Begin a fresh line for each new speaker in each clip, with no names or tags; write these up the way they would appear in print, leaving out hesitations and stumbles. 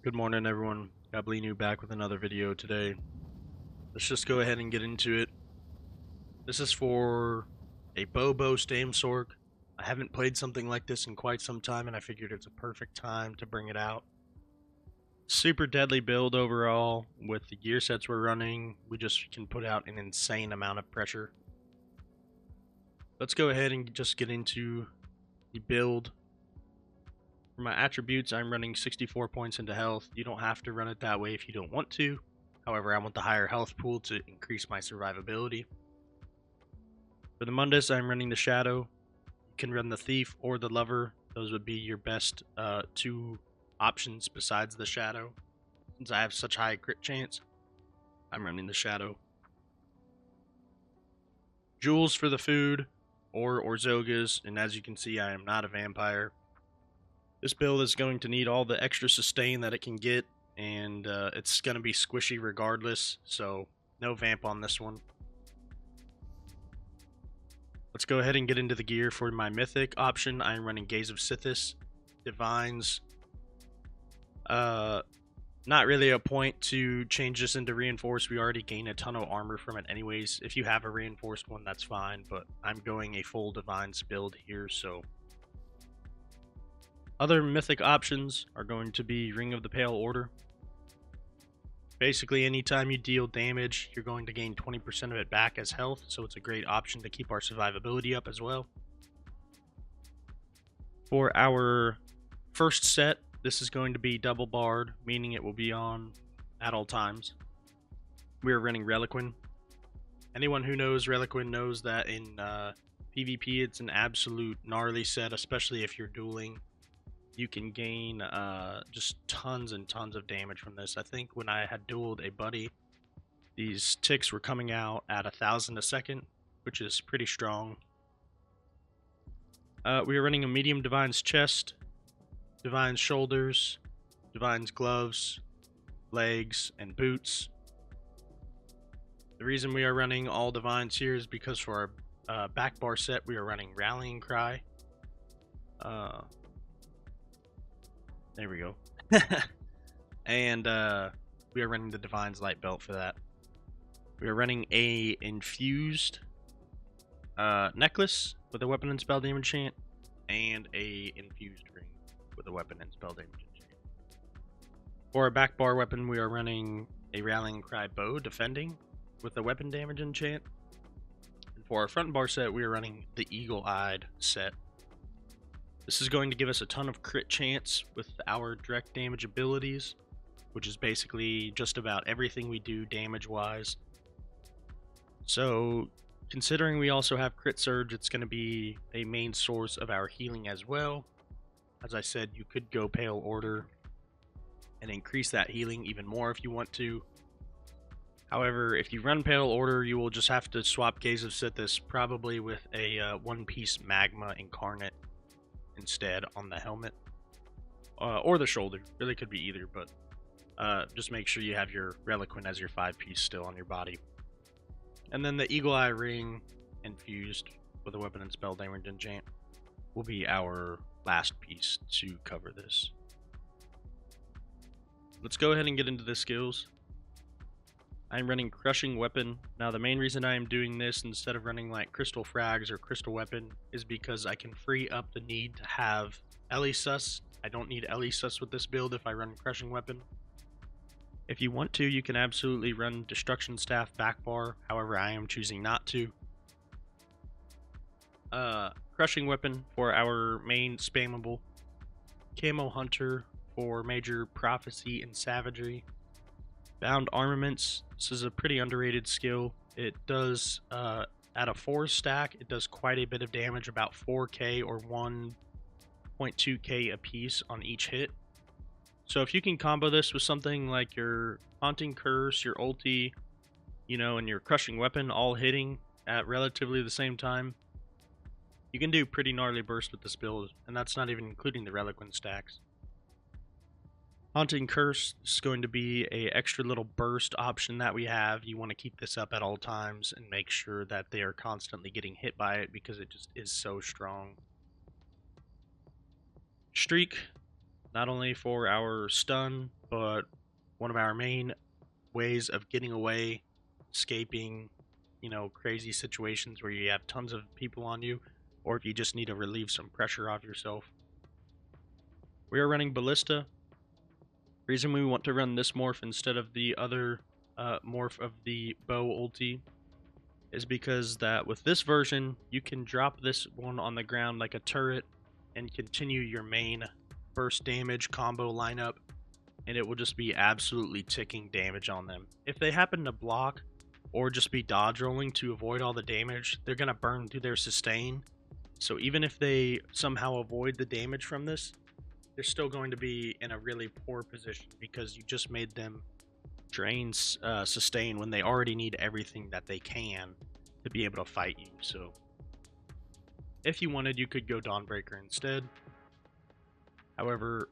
Good morning, everyone. Gablinu back with another video today. Let's just go ahead and get into it. This is for a Bobo Stame Sorc. I haven't played something like this in quite some time, and I figured it's a perfect time to bring it out. Super deadly build overall. With the gear sets we're running, we just can put out an insane amount of pressure. Let's go ahead and just get into the build. For my attributes, I'm running 64 points into health. You don't have to run it that way if you don't want to. However, I want the higher health pool to increase my survivability. For the Mundus, I'm running the Shadow. You can run the Thief or the Lover. Those would be your best two options besides the Shadow. Since I have such high crit chance, I'm running the Shadow. Jewels for the food, or Orzogas, and as you can see, I am not a vampire. This build is going to need all the extra sustain that it can get, and it's going to be squishy regardless, so no vamp on this one. Let's go ahead and get into the gear. For my mythic option, I'm running Gaze of Sithis, Divines. Not really a point to change this into reinforced. We already gain a ton of armor from it anyways. If you have a reinforced one, that's fine, but I'm going a full Divines build here, so other mythic options are going to be Ring of the Pale Order. Basically, anytime you deal damage, you're going to gain 20% of it back as health, so it's a great option to keep our survivability up as well. For our first set, this is going to be double barred, meaning it will be on at all times. We are running Reliquin. Anyone who knows Reliquin knows that in PvP it's an absolute gnarly set, especially if you're dueling. You can gain just tons and tons of damage from this. I think when I had dueled a buddy, these ticks were coming out at 1,000 a second, which is pretty strong. We are running a medium Divine's chest, Divine's shoulders, Divine's gloves, legs, and boots. The reason we are running all Divines here is because for our back bar set, we are running Rallying Cry. There we go. And we are running the Divine's Light Belt for that. We are running a infused necklace with a weapon and spell damage enchant, and a infused ring with a weapon and spell damage enchant. For our back bar weapon, we are running a Rallying Cry bow defending with a weapon damage enchant. And for our front bar set, we are running the Eagle-Eyed set. This is going to give us a ton of crit chance with our direct damage abilities, which is basically just about everything we do damage-wise. So, considering we also have crit surge, it's going to be a main source of our healing as well. As I said, you could go Pale Order and increase that healing even more if you want to. However, if you run Pale Order, you will just have to swap Gaze of Sithis probably with a one-piece Magma Incarnate instead on the helmet or the shoulder. Really could be either, but just make sure you have your Reliquin as your 5-piece still on your body. And then the Eagle Eye ring infused with a weapon and spell damage enchant will be our last piece to cover this. Let's go ahead and get into the skills. I'm running Crushing Weapon. Now the main reason I am doing this instead of running like Crystal Frags or Crystal Weapon is because I can free up the need to have Elisus. I don't need Elisus with this build if I run Crushing Weapon. If you want to, you can absolutely run Destruction Staff back bar, however I am choosing not to. Crushing Weapon for our main spammable. Camo Hunter for major prophecy and savagery. Bound Armaments. This is a pretty underrated skill. It does, at a 4 stack, it does quite a bit of damage, about 4k or 1.2k a piece on each hit. So if you can combo this with something like your Haunting Curse, your ulti, and your Crushing Weapon all hitting at relatively the same time, you can do pretty gnarly burst with this build, and that's not even including the Reliquin stacks. Haunting Curse is going to be a extra little burst option that we have. You want to keep this up at all times and make sure that they are constantly getting hit by it because it just is so strong. Streak not only for our stun, but one of our main ways of getting away, escaping, crazy situations where you have tons of people on you, or if you just need to relieve some pressure off yourself. We are running Ballista. Reason we want to run this morph instead of the other morph of the bow ulti is because that with this version, you can drop this one on the ground like a turret and continue your main burst damage combo lineup, and it will just be absolutely ticking damage on them. If they happen to block or just be dodge rolling to avoid all the damage, they're going to burn through their sustain. So even if they somehow avoid the damage from this, they're still going to be in a really poor position because you just made them drain sustain when they already need everything that they can to be able to fight you. So if you wanted, you could go Dawnbreaker instead. However,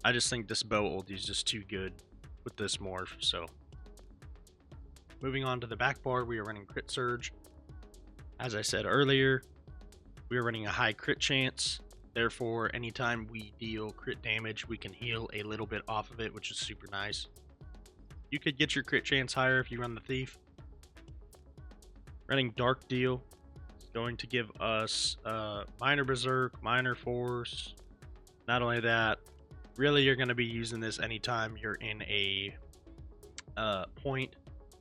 I just think this bow ulti is just too good with this morph. So moving on to the back bar, we are running Crit Surge. As I said earlier, we are running a high crit chance. Therefore, anytime we deal crit damage, we can heal a little bit off of it, which is super nice. You could get your crit chance higher if you run the Thief. Running Dark Deal is going to give us Minor Berserk, Minor Force. Not only that, really you're going to be using this anytime you're in a point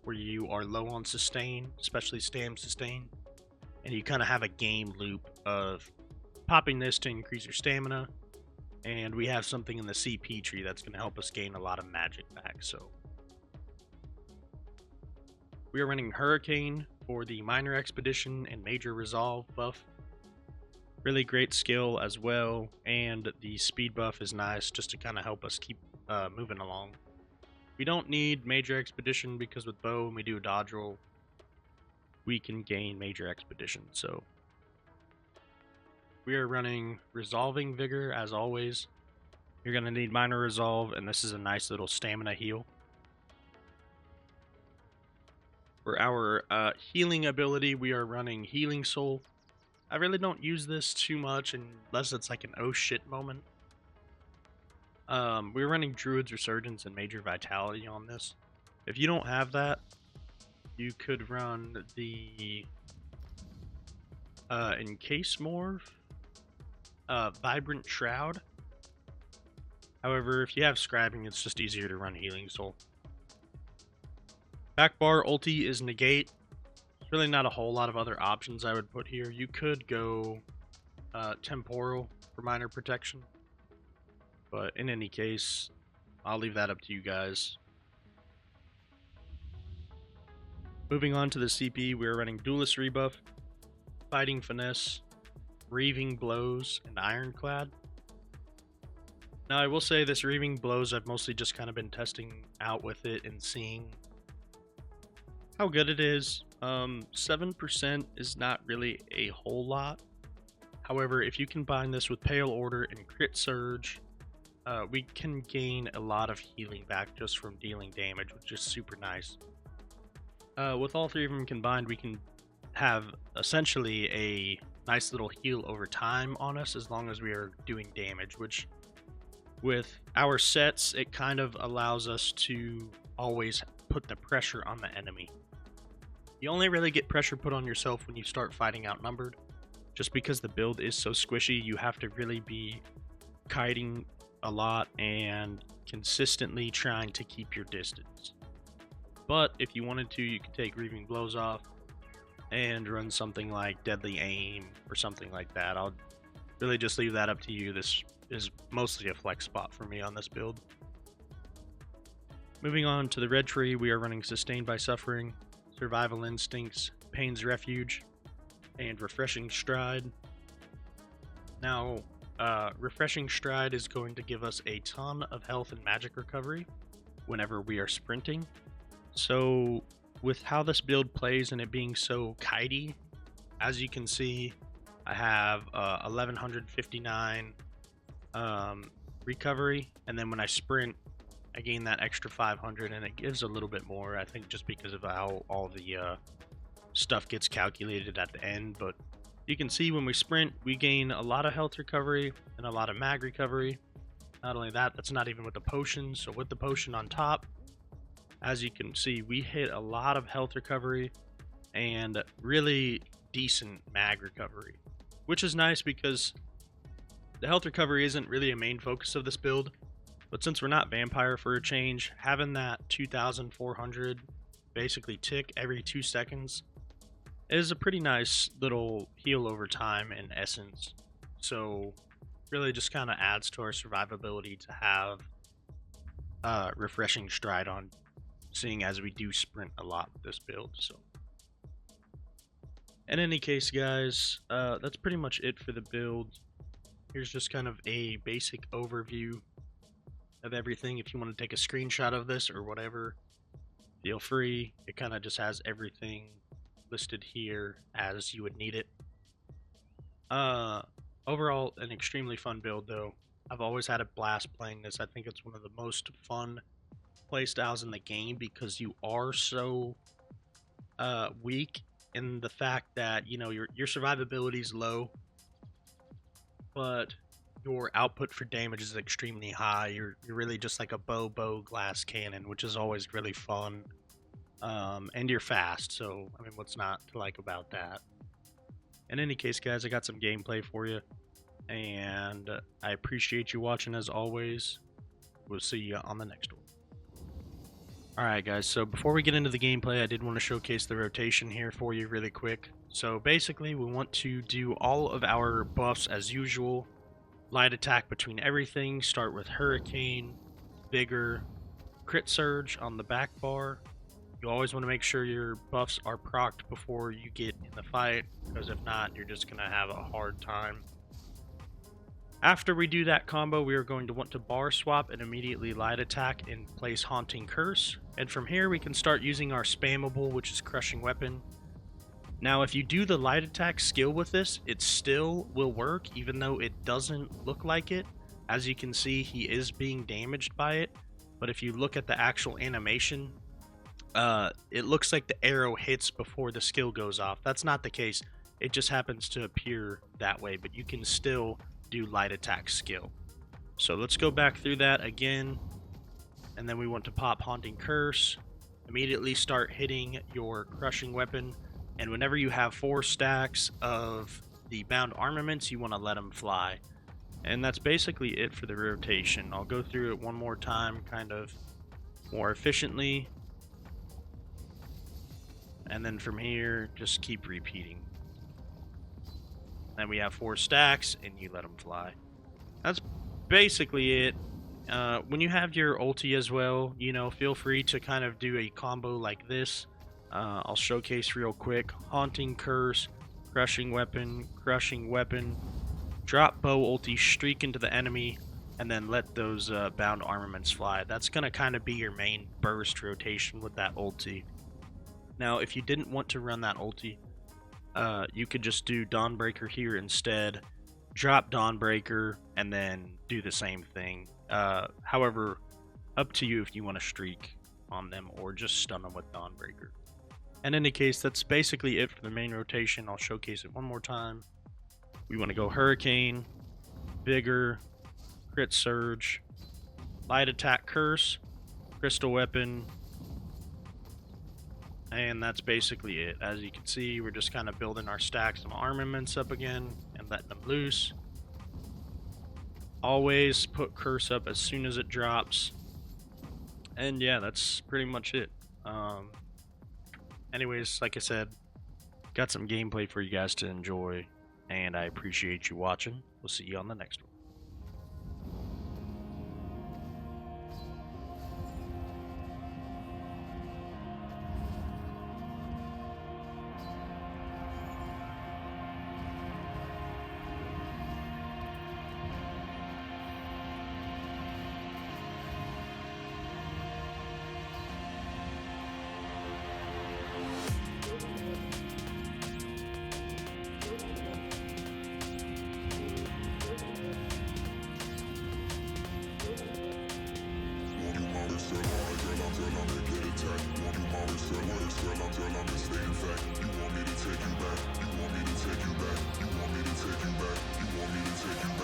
where you are low on sustain, especially stam sustain. And you kind of have a game loop of popping this to increase your stamina, and we have something in the CP tree that's going to help us gain a lot of magic back. So we are running Hurricane for the Minor Expedition and Major Resolve buff. Really great skill as well, and the speed buff is nice just to kind of help us keep moving along. We don't need Major Expedition because with bow, when we do a dodge roll, we can gain Major Expedition. So we are running Resolving Vigor as always. You're going to need Minor Resolve, and this is a nice little stamina heal. For our healing ability, we are running Healing Soul. I really don't use this too much unless it's like an oh shit moment. We're running Druid's Resurgence and Major Vitality on this. If you don't have that, you could run the Encase Morph, Vibrant Shroud. However, if you have Scribing, it's just easier to run Healing Soul. Back bar ulti is Negate. There's really not a whole lot of other options I would put here. You could go Temporal for minor protection, but in any case, I'll leave that up to you guys. Moving on to the CP, we're running Duelist Rebuff, Fighting Finesse, Reaving Blows, and Ironclad. Now I will say this Reaving Blows, I've mostly just kind of been testing out with it and seeing how good it is. 7% is not really a whole lot. However, if you combine this with Pale Order and Crit Surge, we can gain a lot of healing back just from dealing damage, which is super nice. With all three of them combined, we can have essentially a nice little heal over time on us as long as we are doing damage, which with our sets, it kind of allows us to always put the pressure on the enemy. You only really get pressure put on yourself when you start fighting outnumbered. Just because the build is so squishy, you have to really be kiting a lot and consistently trying to keep your distance. But if you wanted to, you could take Reaving Blows off and run something like Deadly Aim or something like that. I'll really just leave that up to you. This is mostly a flex spot for me on this build. Moving on to the red tree, we are running Sustained by Suffering, Survival Instincts, Pain's Refuge, and Refreshing Stride. Now, Refreshing Stride is going to give us a ton of health and magic recovery whenever we are sprinting. So, with how this build plays and it being so kitey, as you can see, I have 1159 recovery, and then when I sprint, I gain that extra 500, and it gives a little bit more, I think, just because of how all the stuff gets calculated at the end. But you can see when we sprint, we gain a lot of health recovery and a lot of mag recovery. Not only that, that's not even with the potion. So with the potion on top, as you can see, we hit a lot of health recovery and really decent mag recovery, which is nice because the health recovery isn't really a main focus of this build. But since we're not vampire for a change, having that 2,400 basically tick every 2 seconds is a pretty nice little heal over time in essence. So really just kind of adds to our survivability to have refreshing stride on, seeing as we do sprint a lot with this build. So in any case, guys, that's pretty much it for the build. Here's just kind of a basic overview of everything. If you want to take a screenshot of this or whatever, feel free. It kind of just has everything listed here as you would need it. Overall, an extremely fun build though. I've always had a blast playing this. I think it's one of the most fun playstyles in the game because you are so weak in the fact that, you know, your survivability is low, but your output for damage is extremely high. You're really just like a bow glass cannon, which is always really fun. And you're fast, so I mean, what's not to like about that? In any case, guys, I got some gameplay for you, and I appreciate you watching as always. We'll see you on the next one. Alright guys, so before we get into the gameplay, I did want to showcase the rotation here for you really quick. So basically, we want to do all of our buffs as usual. Light attack between everything, start with Hurricane, Vigor, Crit Surge on the back bar. You always want to make sure your buffs are procced before you get in the fight, because if not, you're just going to have a hard time. After we do that combo, we are going to want to bar swap and immediately light attack and place Haunting Curse. And from here, we can start using our spammable, which is Crushing Weapon. Now, if you do the light attack skill with this, it still will work, even though it doesn't look like it. As you can see, he is being damaged by it. But if you look at the actual animation, it looks like the arrow hits before the skill goes off. That's not the case. It just happens to appear that way, but you can still do light attack skill. So let's go back through that again. And then we want to pop Haunting Curse. Immediately start hitting your Crushing Weapon. And whenever you have 4 stacks of the bound armaments, you want to let them fly. And that's basically it for the rotation. I'll go through it one more time, kind of more efficiently. And then from here, just keep repeating. Then we have 4 stacks, and you let them fly. That's basically it. When you have your ulti as well, you know, feel free to kind of do a combo like this. I'll showcase real quick. Haunting Curse, Crushing Weapon, drop bow ulti, streak into the enemy, and then let those bound armaments fly. That's going to kind of be your main burst rotation with that ulti. Now, if you didn't want to run that ulti, you could just do Dawnbreaker here instead, drop Dawnbreaker, and then do the same thing. However, up to you if you want to streak on them or just stun them with Dawnbreaker. In any case, that's basically it for the main rotation. I'll showcase it one more time. We want to go Hurricane, Vigor, Crit Surge, Light Attack Curse, Crystal Weapon, and that's basically it. As you can see, we're just kind of building our stacks of armaments up again and letting them loose. Always put Curse up as soon as it drops. And yeah, that's pretty much it. Anyways, like I said, got some gameplay for you guys to enjoy, and I appreciate you watching. We'll see you on the next one.
You want me to take you back? You want me to take you back? You want me to take you back?